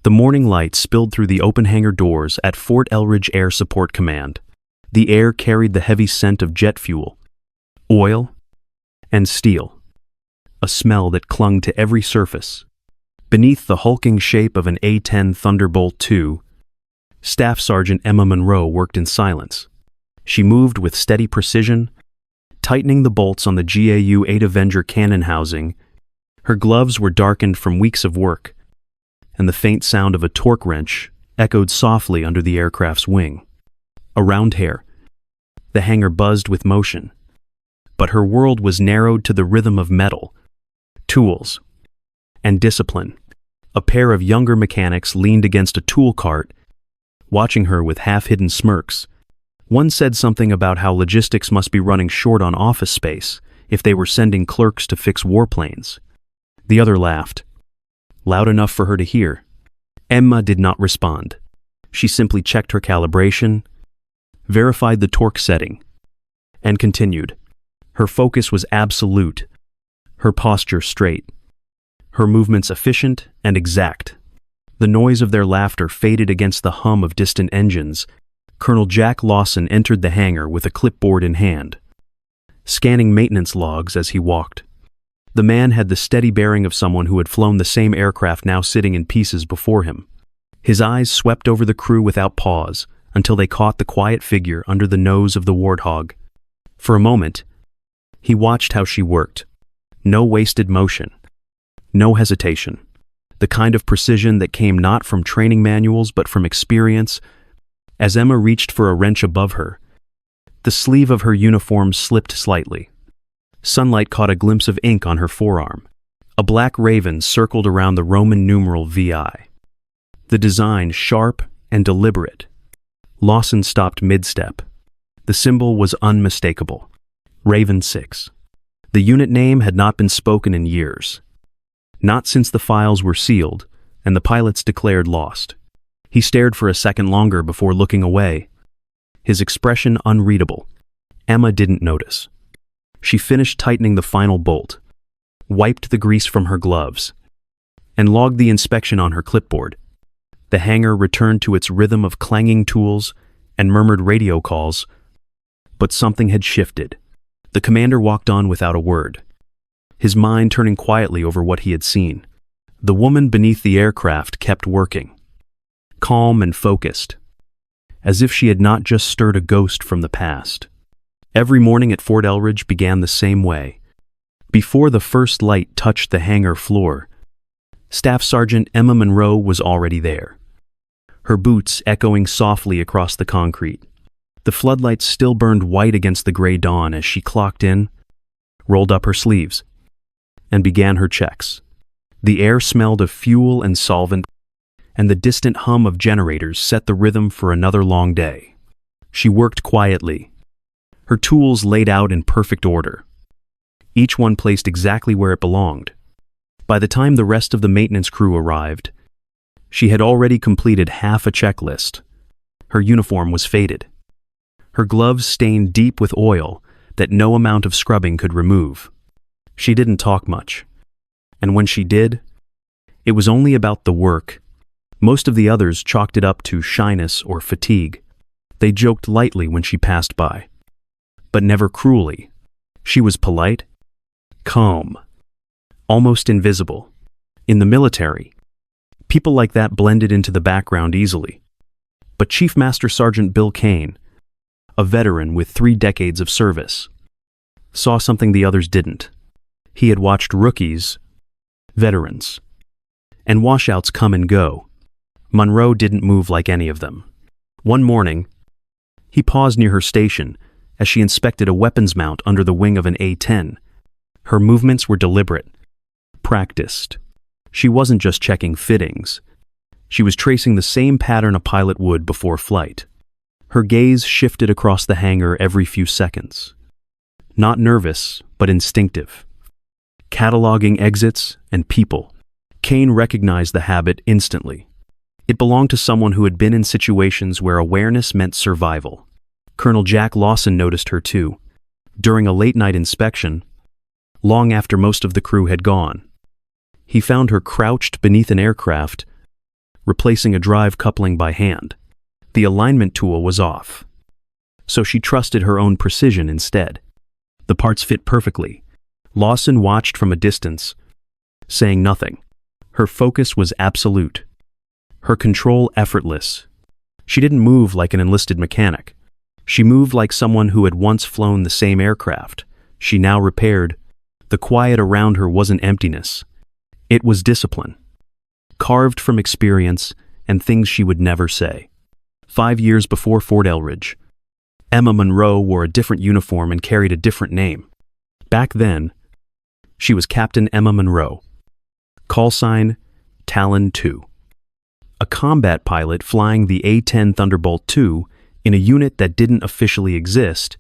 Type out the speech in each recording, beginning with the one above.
The morning light spilled through the open hangar doors at Fort Elridge Air Support Command. The air carried the heavy scent of jet fuel, oil, and steel, a smell that clung to every surface. Beneath the hulking shape of an A-10 Thunderbolt II, Staff Sergeant Emma Monroe worked in silence. She moved with steady precision, tightening the bolts on the GAU-8 Avenger cannon housing. Her gloves were darkened from weeks of work, and the faint sound of a torque wrench echoed softly under the aircraft's wing. Around her, the hangar buzzed with motion, but her world was narrowed to the rhythm of metal, tools, and discipline. A pair of younger mechanics leaned against a tool cart, watching her with half-hidden smirks. One said something about how logistics must be running short on office space if they were sending clerks to fix warplanes. The other laughed, loud enough for her to hear. Emma did not respond. She simply checked her calibration, verified the torque setting, and continued. Her focus was absolute, her posture straight, her movements efficient and exact. The noise of their laughter faded against the hum of distant engines. Colonel Jack Lawson entered the hangar with a clipboard in hand, scanning maintenance logs as he walked. The man had the steady bearing of someone who had flown the same aircraft now sitting in pieces before him. His eyes swept over the crew without pause until they caught the quiet figure under the nose of the Warthog. For a moment, he watched how she worked. No wasted motion, no hesitation. The kind of precision that came not from training manuals but from experience. As Emma reached for a wrench above her, the sleeve of her uniform slipped slightly. Sunlight caught a glimpse of ink on her forearm. A black raven circled around the Roman numeral VI. The design sharp and deliberate. Lawson stopped mid-step. The symbol was unmistakable. Raven 6. The unit name had not been spoken in years. Not since the files were sealed and the pilots declared lost. He stared for a second longer before looking away, his expression unreadable. Emma didn't notice. She finished tightening the final bolt, wiped the grease from her gloves, and logged the inspection on her clipboard. The hangar returned to its rhythm of clanging tools and murmured radio calls, but something had shifted. The commander walked on without a word, his mind turning quietly over what he had seen. The woman beneath the aircraft kept working, calm and focused, as if she had not just stirred a ghost from the past. Every morning at Fort Elridge began the same way. Before the first light touched the hangar floor, Staff Sergeant Emma Monroe was already there, her boots echoing softly across the concrete. The floodlights still burned white against the gray dawn as she clocked in, rolled up her sleeves, and began her checks. The air smelled of fuel and solvent, and the distant hum of generators set the rhythm for another long day. She worked quietly, her tools laid out in perfect order, each one placed exactly where it belonged. By the time the rest of the maintenance crew arrived, she had already completed half a checklist. Her uniform was faded, her gloves stained deep with oil that no amount of scrubbing could remove. She didn't talk much, and when she did, it was only about the work. Most of the others chalked it up to shyness or fatigue. They joked lightly when she passed by, but never cruelly. She was polite, calm, almost invisible. In the military, people like that blended into the background easily. But Chief Master Sergeant Bill Kane, a veteran with 3 decades of service, saw something the others didn't. He had watched rookies, veterans, and washouts come and go. Monroe didn't move like any of them. One morning, he paused near her station as she inspected a weapons mount under the wing of an A-10. Her movements were deliberate, practiced. She wasn't just checking fittings. She was tracing the same pattern a pilot would before flight. Her gaze shifted across the hangar every few seconds. Not nervous, but instinctive. Cataloging exits and people. Kane recognized the habit instantly. It belonged to someone who had been in situations where awareness meant survival. Colonel Jack Lawson noticed her too. During a late-night inspection, long after most of the crew had gone, he found her crouched beneath an aircraft, replacing a drive coupling by hand. The alignment tool was off, so she trusted her own precision instead. The parts fit perfectly. Lawson watched from a distance, saying nothing. Her focus was absolute. Her control effortless. She didn't move like an enlisted mechanic. She moved like someone who had once flown the same aircraft. She now repaired. The quiet around her wasn't emptiness. It was discipline, carved from experience and things she would never say. 5 years before Fort Elridge, Emma Monroe wore a different uniform and carried a different name. Back then, she was Captain Emma Monroe. Call sign, Talon 2. A combat pilot flying the A-10 Thunderbolt II in a unit that didn't officially exist.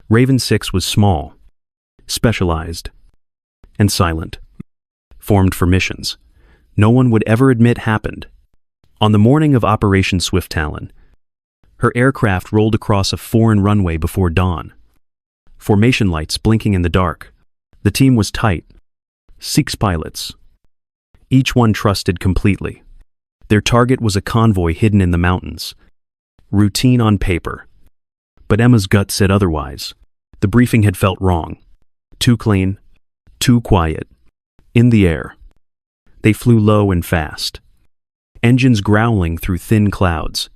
Raven 6 was small, specialized, and silent, formed for missions no one would ever admit happened. On the morning of Operation Swift Talon, her aircraft rolled across a foreign runway before dawn. Formation lights blinking in the dark. The team was tight. 6 pilots. Each one trusted completely. Their target was a convoy hidden in the mountains. Routine on paper. But Emma's gut said otherwise. The briefing had felt wrong. Too clean. Too quiet. In the air. They flew low and fast. Engines growling through thin clouds.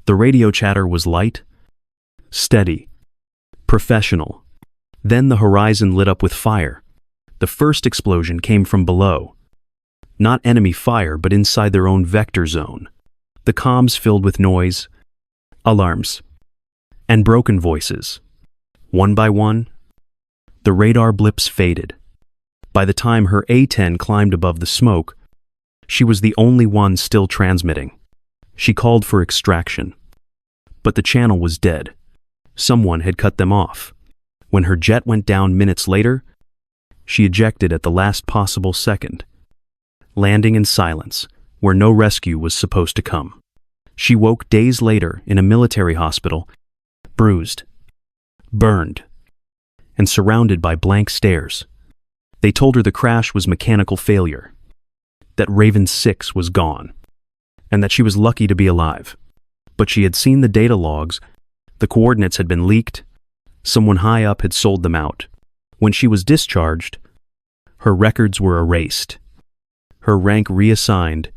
The radio chatter was light, steady, professional. Then the horizon lit up with fire. The first explosion came from below. Not enemy fire, but inside their own vector zone. The comms filled with noise, alarms, and broken voices. One by one, the radar blips faded. By the time her A-10 climbed above the smoke, she was the only one still transmitting. She called for extraction. But the channel was dead. Someone had cut them off. When her jet went down minutes later, she ejected at the last possible second, landing in silence, where no rescue was supposed to come. She woke days later in a military hospital, bruised, burned, and surrounded by blank stares. They told her the crash was mechanical failure, that Raven 6 was gone, and that she was lucky to be alive. But she had seen the data logs. The coordinates had been leaked. Someone high up had sold them out. When she was discharged, her records were erased. Her rank reassigned.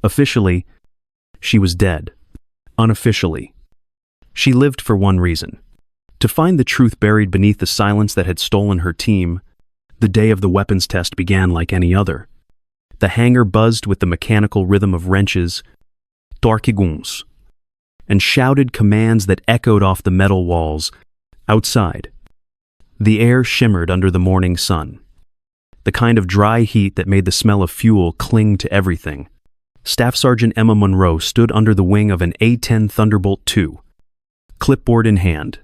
Officially, she was dead. Unofficially, she lived for one reason: to find the truth buried beneath the silence that had stolen her team. The day of the weapons test began like any other. The hangar buzzed with the mechanical rhythm of wrenches, torquigons, and shouted commands that echoed off the metal walls. Outside, the air shimmered under the morning sun, the kind of dry heat that made the smell of fuel cling to everything. Staff Sergeant Emma Monroe stood under the wing of an A-10 Thunderbolt II, clipboard in hand,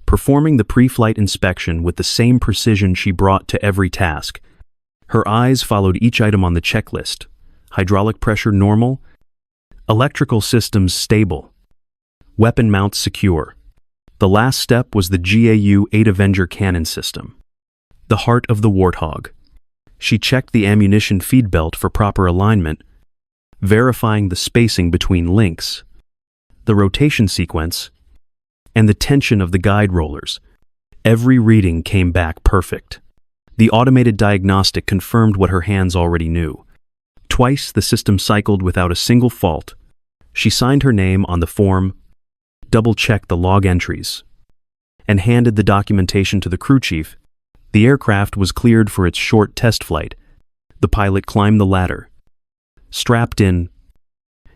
performing the pre-flight inspection with the same precision she brought to every task. Her eyes followed each item on the checklist: hydraulic pressure normal, electrical systems stable, weapon mounts secure. The last step was the GAU-8 Avenger cannon system, the heart of the Warthog. She checked the ammunition feed belt for proper alignment, verifying the spacing between links, the rotation sequence, and the tension of the guide rollers. Every reading came back perfect. The automated diagnostic confirmed what her hands already knew. Twice the system cycled without a single fault. She signed her name on the form, double-checked the log entries, and handed the documentation to the crew chief. The aircraft was cleared for its short test flight. The pilot climbed the ladder, strapped in,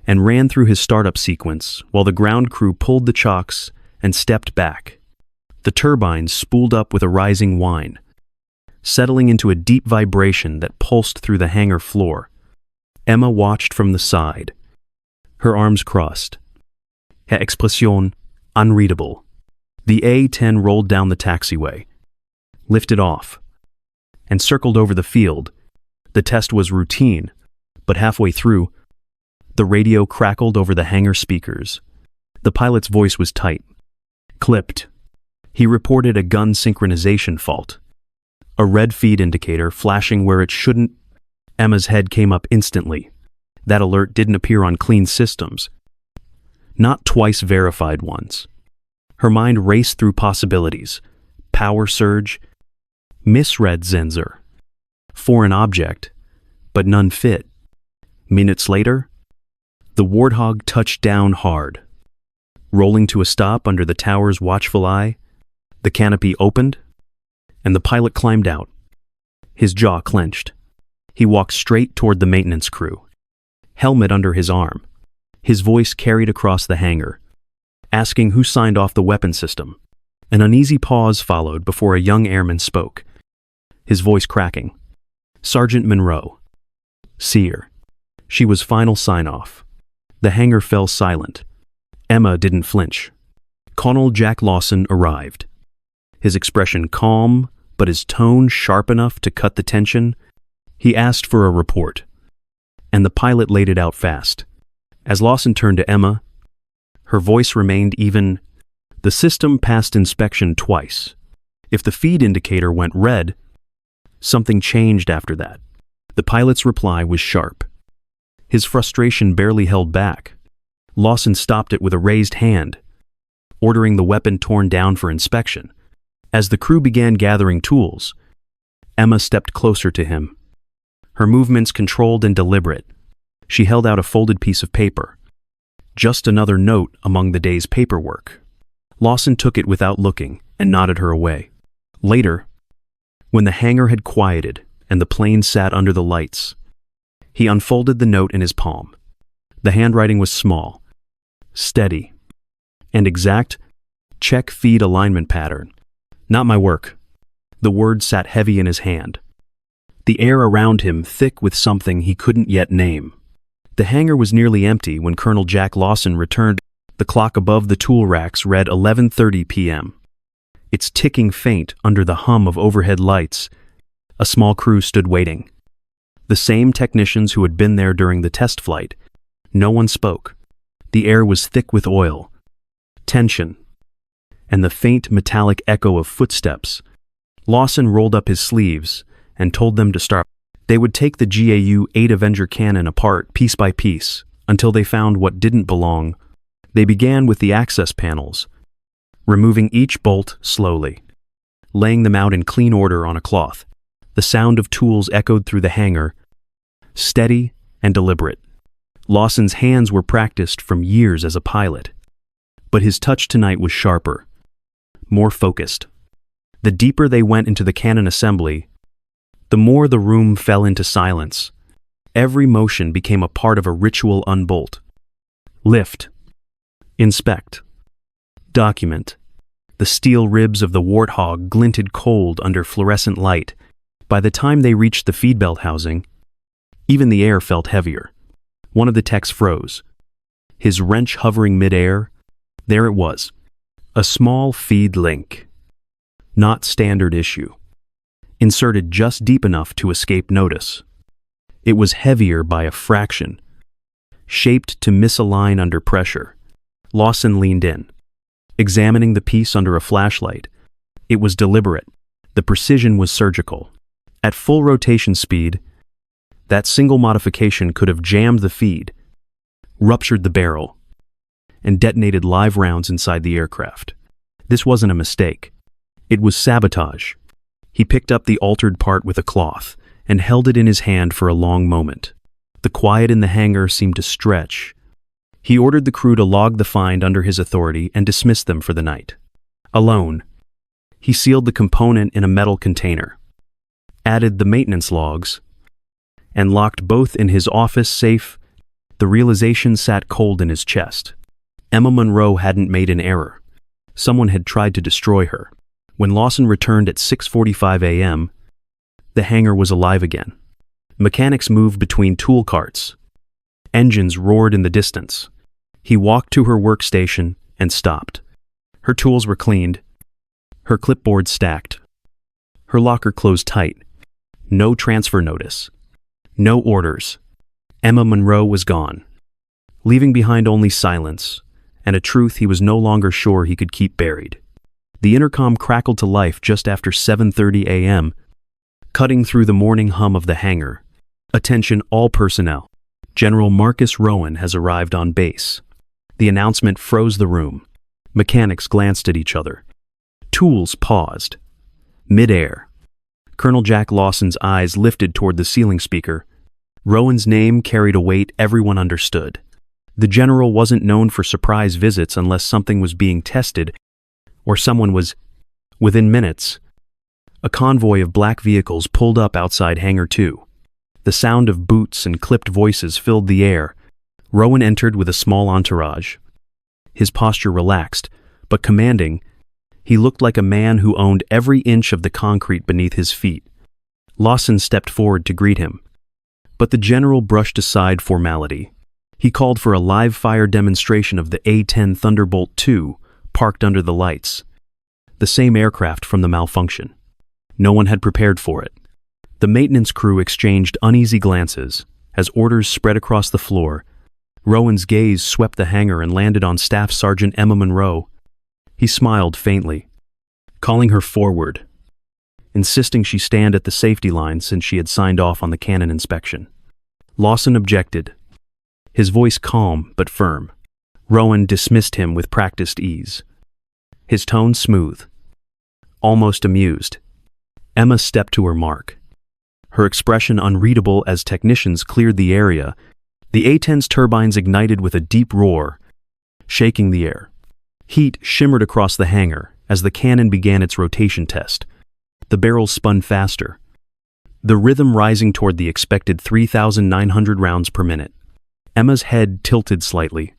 and ran through his startup sequence while the ground crew pulled the chocks and stepped back. The turbines spooled up with a rising whine, settling into a deep vibration that pulsed through the hangar floor. Emma watched from the side, her arms crossed, her expression unreadable. The A-10 rolled down the taxiway, lifted off, and circled over the field. The test was routine, but halfway through, the radio crackled over the hangar speakers. The pilot's voice was tight, clipped. He reported a gun synchronization fault, a red feed indicator flashing where it shouldn't. Emma's head came up instantly. That alert didn't appear on clean systems, not twice verified ones. Her mind raced through possibilities. Power surge, misread sensor, foreign object, but none fit. Minutes later, the Warthog touched down hard. Rolling to a stop under the tower's watchful eye, the canopy opened, and the pilot climbed out. His jaw clenched. He walked straight toward the maintenance crew, helmet under his arm. His voice carried across the hangar, asking who signed off the weapon system. An uneasy pause followed before a young airman spoke, his voice cracking. Sergeant Monroe. Seer. She was final sign-off. The hangar fell silent. Emma didn't flinch. Colonel Jack Lawson arrived. His expression calm, but his tone sharp enough to cut the tension. He asked for a report, and the pilot laid it out fast. As Lawson turned to Emma, her voice remained even. The system passed inspection twice. If the feed indicator went red, something changed after that. The pilot's reply was sharp. His frustration barely held back. Lawson stopped it with a raised hand, ordering the weapon torn down for inspection. As the crew began gathering tools, Emma stepped closer to him. Her movements controlled and deliberate. She held out a folded piece of paper. Just another note among the day's paperwork. Lawson took it without looking and nodded her away. Later, when the hangar had quieted and the plane sat under the lights, he unfolded the note in his palm. The handwriting was small, steady, and exact. Check feed alignment pattern. Not my work. The word sat heavy in his hand. The air around him thick with something he couldn't yet name. The hangar was nearly empty when Colonel Jack Lawson returned. The clock above the tool racks read 11:30 p.m. Its ticking faint under the hum of overhead lights. A small crew stood waiting. The same technicians who had been there during the test flight. No one spoke. The air was thick with oil, tension, and the faint metallic echo of footsteps. Lawson rolled up his sleeves and told them to start. They would take the GAU-8 Avenger cannon apart piece by piece until they found what didn't belong. They began with the access panels, removing each bolt slowly, laying them out in clean order on a cloth. The sound of tools echoed through the hangar, steady and deliberate. Lawson's hands were practiced from years as a pilot, but his touch tonight was sharper, more focused. The deeper they went into the cannon assembly, the more the room fell into silence. Every motion became a part of a ritual unbolt. Lift. Inspect. Document. The steel ribs of the Warthog glinted cold under fluorescent light. By the time they reached the feed belt housing, even the air felt heavier. One of the techs froze. His wrench hovering mid-air. There it was. A small feed link. Not standard issue. Inserted just deep enough to escape notice. It was heavier by a fraction, shaped to misalign under pressure. Lawson leaned in, examining the piece under a flashlight. It was deliberate. The precision was surgical. At full rotation speed, that single modification could have jammed the feed, ruptured the barrel, and detonated live rounds inside the aircraft. This wasn't a mistake. It was sabotage. He picked up the altered part with a cloth and held it in his hand for a long moment. The quiet in the hangar seemed to stretch. He ordered the crew to log the find under his authority and dismissed them for the night. Alone, he sealed the component in a metal container, added the maintenance logs, and locked both in his office safe. The realization sat cold in his chest. Emma Monroe hadn't made an error. Someone had tried to destroy her. When Lawson returned at 6:45 a.m., the hangar was alive again. Mechanics moved between tool carts. Engines roared in the distance. He walked to her workstation and stopped. Her tools were cleaned, her clipboard stacked, her locker closed tight. No transfer notice, no orders. Emma Monroe was gone, leaving behind only silence and a truth he was no longer sure he could keep buried. The intercom crackled to life just after 7:30 a.m., cutting through the morning hum of the hangar. Attention all personnel. General Marcus Rowan has arrived on base. The announcement froze the room. Mechanics glanced at each other. Tools paused. Mid-air. Colonel Jack Lawson's eyes lifted toward the ceiling speaker. Rowan's name carried a weight everyone understood. The general wasn't known for surprise visits unless something was being tested or someone was. Within minutes, a convoy of black vehicles pulled up outside Hangar 2. The sound of boots and clipped voices filled the air. Rowan entered with a small entourage. His posture relaxed, but commanding. He looked like a man who owned every inch of the concrete beneath his feet. Lawson stepped forward to greet him. But the general brushed aside formality. He called for a live-fire demonstration of the A-10 Thunderbolt II, parked under the lights. The same aircraft from the malfunction. No one had prepared for it. The maintenance crew exchanged uneasy glances. As orders spread across the floor, Rowan's gaze swept the hangar and landed on Staff Sergeant Emma Monroe. He smiled faintly, calling her forward, insisting she stand at the safety line since she had signed off on the cannon inspection. Lawson objected, his voice calm but firm. Rowan dismissed him with practiced ease, his tone smooth, almost amused. Emma stepped to her mark, her expression unreadable as technicians cleared the area. The A-10's turbines ignited with a deep roar, shaking the air. Heat shimmered across the hangar as the cannon began its rotation test. The barrels spun faster, the rhythm rising toward the expected 3,900 rounds per minute. Emma's head tilted slightly.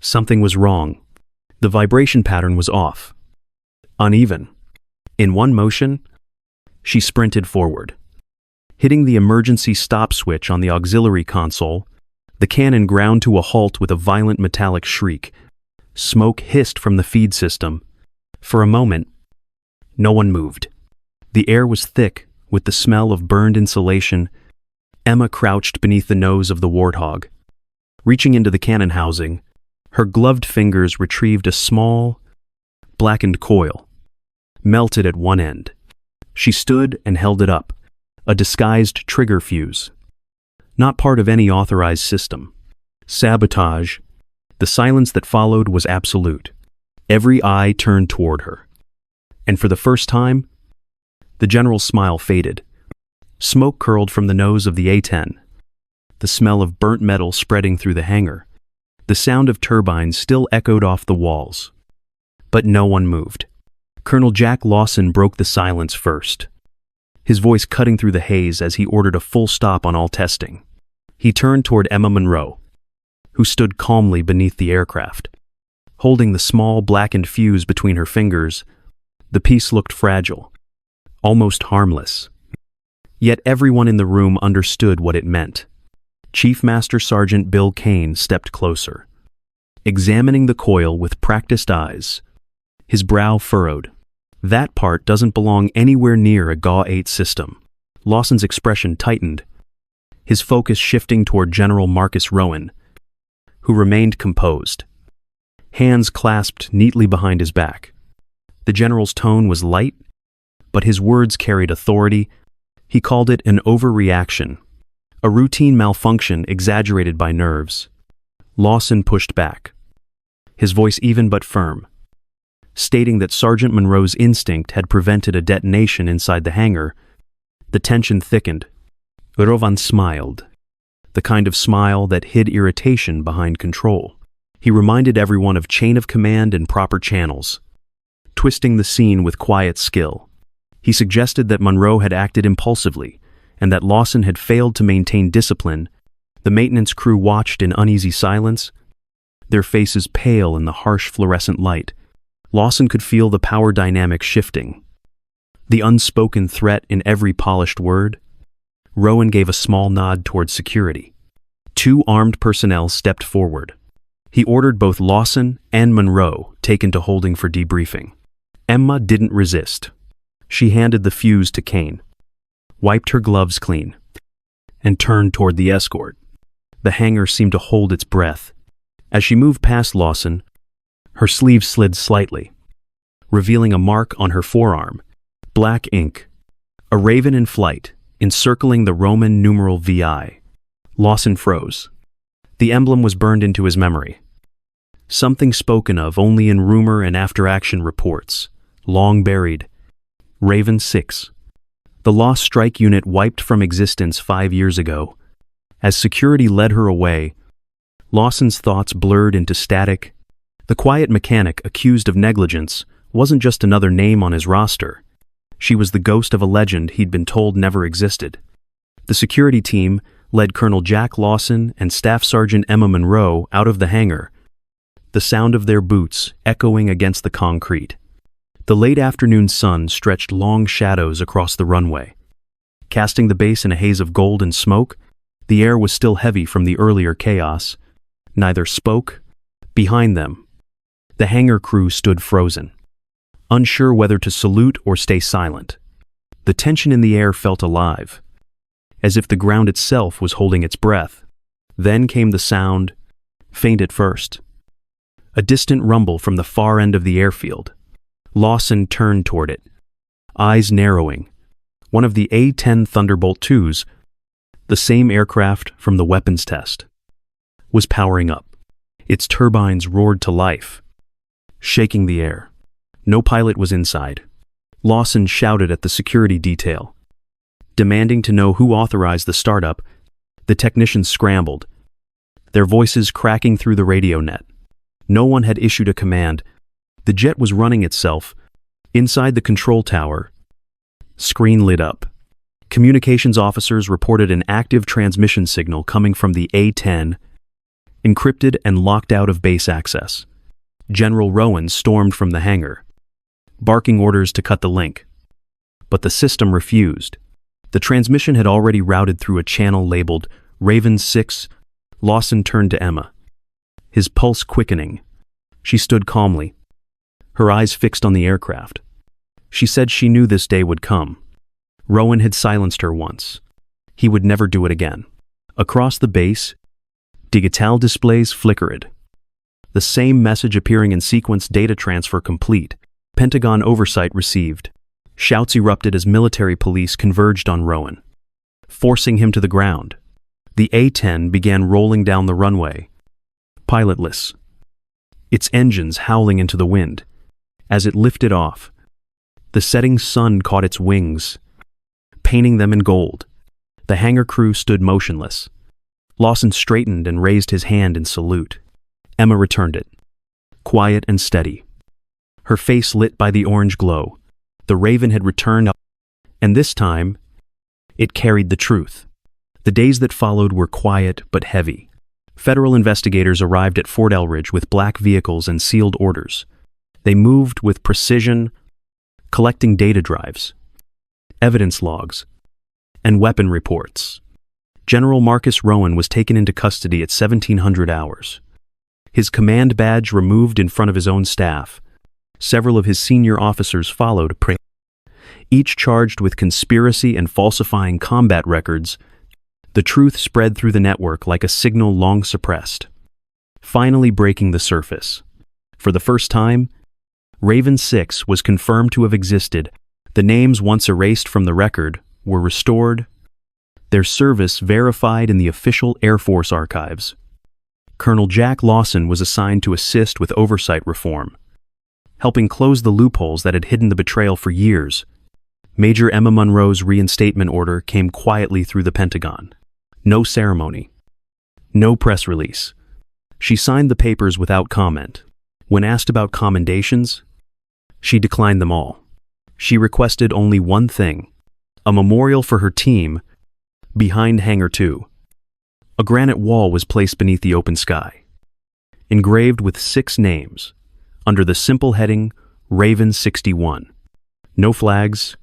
Something was wrong. The vibration pattern was off. Uneven. In one motion, she sprinted forward. Hitting the emergency stop switch on the auxiliary console, the cannon ground to a halt with a violent metallic shriek. Smoke hissed from the feed system. For a moment, no one moved. The air was thick with the smell of burned insulation. Emma crouched beneath the nose of the Warthog. Reaching into the cannon housing, her gloved fingers retrieved a small, blackened coil, melted at one end. She stood and held it up, a disguised trigger fuse. Not part of any authorized system. Sabotage. The silence that followed was absolute. Every eye turned toward her. And for the first time, the general's smile faded. Smoke curled from the nose of the A-10. The smell of burnt metal spreading through the hangar. The sound of turbines still echoed off the walls. But no one moved. Colonel Jack Lawson broke the silence first, his voice cutting through the haze as he ordered a full stop on all testing. He turned toward Emma Monroe, who stood calmly beneath the aircraft. Holding the small blackened fuse between her fingers, the piece looked fragile, almost harmless. Yet everyone in the room understood what it meant. Chief Master Sergeant Bill Kane stepped closer, examining the coil with practiced eyes, his brow furrowed. That part doesn't belong anywhere near a GA-8 system. Lawson's expression tightened, his focus shifting toward General Marcus Rowan, who remained composed, hands clasped neatly behind his back. The general's tone was light, but his words carried authority. He called it an overreaction, a routine malfunction exaggerated by nerves. Lawson pushed back, his voice even but firm, stating that Sergeant Monroe's instinct had prevented a detonation inside the hangar. The tension thickened. Rowan smiled, the kind of smile that hid irritation behind control. He reminded everyone of chain of command and proper channels, twisting the scene with quiet skill. He suggested that Monroe had acted impulsively, and that Lawson had failed to maintain discipline. The maintenance crew watched in uneasy silence, their faces pale in the harsh fluorescent light. Lawson could feel the power dynamic shifting, the unspoken threat in every polished word. Rowan gave a small nod toward security. 2 armed personnel stepped forward. He ordered both Lawson and Monroe taken to holding for debriefing. Emma didn't resist. She handed the fuse to Kane, wiped her gloves clean, and turned toward the escort. The hangar seemed to hold its breath. As she moved past Lawson, her sleeve slid slightly, revealing a mark on her forearm, black ink, a raven in flight, encircling the Roman numeral VI. Lawson froze. The emblem was burned into his memory. Something spoken of only in rumor and after-action reports, long buried. Raven 6. The lost strike unit wiped from existence 5 years ago. As security led her away, Lawson's thoughts blurred into static. The quiet mechanic accused of negligence wasn't just another name on his roster. She was the ghost of a legend he'd been told never existed. The security team led Colonel Jack Lawson and Staff Sergeant Emma Monroe out of the hangar, the sound of their boots echoing against the concrete. The late afternoon sun stretched long shadows across the runway. Casting the base in a haze of gold and smoke, the air was still heavy from the earlier chaos. Neither spoke. Behind them, the hangar crew stood frozen, unsure whether to salute or stay silent. The tension in the air felt alive, as if the ground itself was holding its breath. Then came the sound, faint at first. A distant rumble from the far end of the airfield. Lawson turned toward it, eyes narrowing. One of the A-10 Thunderbolt IIs, the same aircraft from the weapons test, was powering up. Its turbines roared to life, shaking the air. No pilot was inside. Lawson shouted at the security detail, demanding to know who authorized the startup. The technicians scrambled, their voices cracking through the radio net. No one had issued a command. The jet was running itself. Inside the control tower, screen lit up. Communications officers reported an active transmission signal coming from the A-10, encrypted and locked out of base access. General Rowan stormed from the hangar, barking orders to cut the link. But the system refused. The transmission had already routed through a channel labeled Raven 6. Lawson turned to Emma, his pulse quickening. She stood calmly, her eyes fixed on the aircraft. She said she knew this day would come. Rowan had silenced her once. He would never do it again. Across the base, digital displays flickered. The same message appearing in sequence: data transfer complete. Pentagon oversight received. Shouts erupted as military police converged on Rowan, forcing him to the ground. The A-10 began rolling down the runway, pilotless, its engines howling into the wind. As it lifted off, the setting sun caught its wings, painting them in gold. The hangar crew stood motionless. Lawson straightened and raised his hand in salute. Emma returned it, quiet and steady, her face lit by the orange glow. The Raven had returned, and this time, it carried the truth. The days that followed were quiet but heavy. Federal investigators arrived at Fort Elridge with black vehicles and sealed orders. They moved with precision, collecting data drives, evidence logs, and weapon reports. General Marcus Rowan was taken into custody at 1700 hours. His command badge removed in front of his own staff. Several of his senior officers followed, each charged with conspiracy and falsifying combat records. The truth spread through the network like a signal long suppressed, finally breaking the surface. For the first time, Raven 6 was confirmed to have existed. The names once erased from the record were restored, their service verified in the official Air Force archives. Colonel Jack Lawson was assigned to assist with oversight reform, helping close the loopholes that had hidden the betrayal for years. Major Emma Monroe's reinstatement order came quietly through the Pentagon. No ceremony, no press release. She signed the papers without comment. When asked about commendations, she declined them all. She requested only one thing: a memorial for her team behind Hangar 2. A granite wall was placed beneath the open sky, engraved with 6 names, under the simple heading Raven 61. No flags,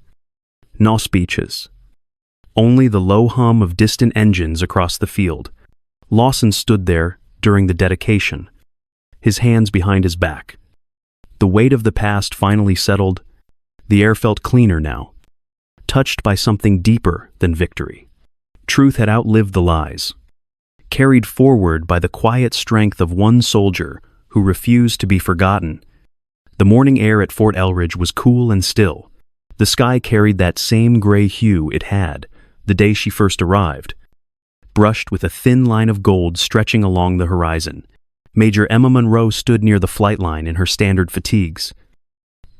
no speeches, only the low hum of distant engines across the field. Lawson stood there during the dedication, his hands behind his back. The weight of the past finally settled. The air felt cleaner now, touched by something deeper than victory. Truth had outlived the lies, carried forward by the quiet strength of one soldier who refused to be forgotten. The morning air at Fort Elridge was cool and still. The sky carried that same gray hue it had the day she first arrived. brushed with a thin line of gold stretching along the horizon. Major Emma Monroe stood near the flight line in her standard fatigues.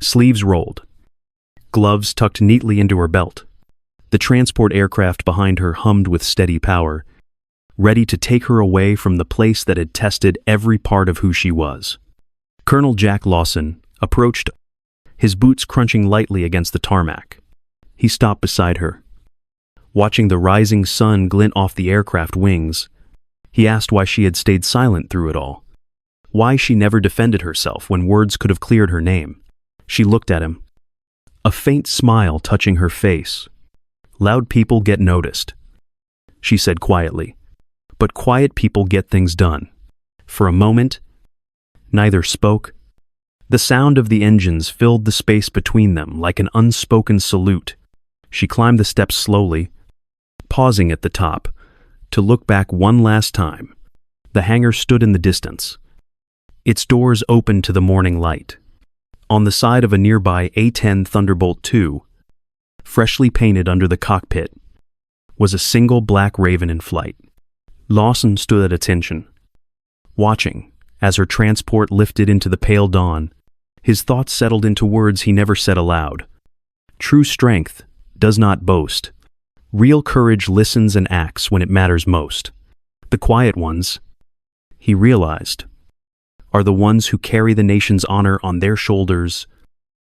Sleeves rolled, gloves tucked neatly into her belt. The transport aircraft behind her hummed with steady power, ready to take her away from the place that had tested every part of who she was. Colonel Jack Lawson approached, his boots crunching lightly against the tarmac. He stopped beside her. Watching the rising sun glint off the aircraft wings, he asked why she had stayed silent through it all. Why she never defended herself when words could have cleared her name. She looked at him, a faint smile touching her face. "Loud people get noticed," she said quietly, "but quiet people get things done." For a moment, neither spoke. The sound of the engines filled the space between them like an unspoken salute. She climbed the steps slowly, pausing at the top, to look back one last time. The hangar stood in the distance, its doors open to the morning light. On the side of a nearby A-10 Thunderbolt II, freshly painted under the cockpit, was a single black raven in flight. Lawson stood at attention, watching as her transport lifted into the pale dawn. His thoughts settled into words he never said aloud. True strength does not boast. Real courage listens and acts when it matters most. The quiet ones, he realized, are the ones who carry the nation's honor on their shoulders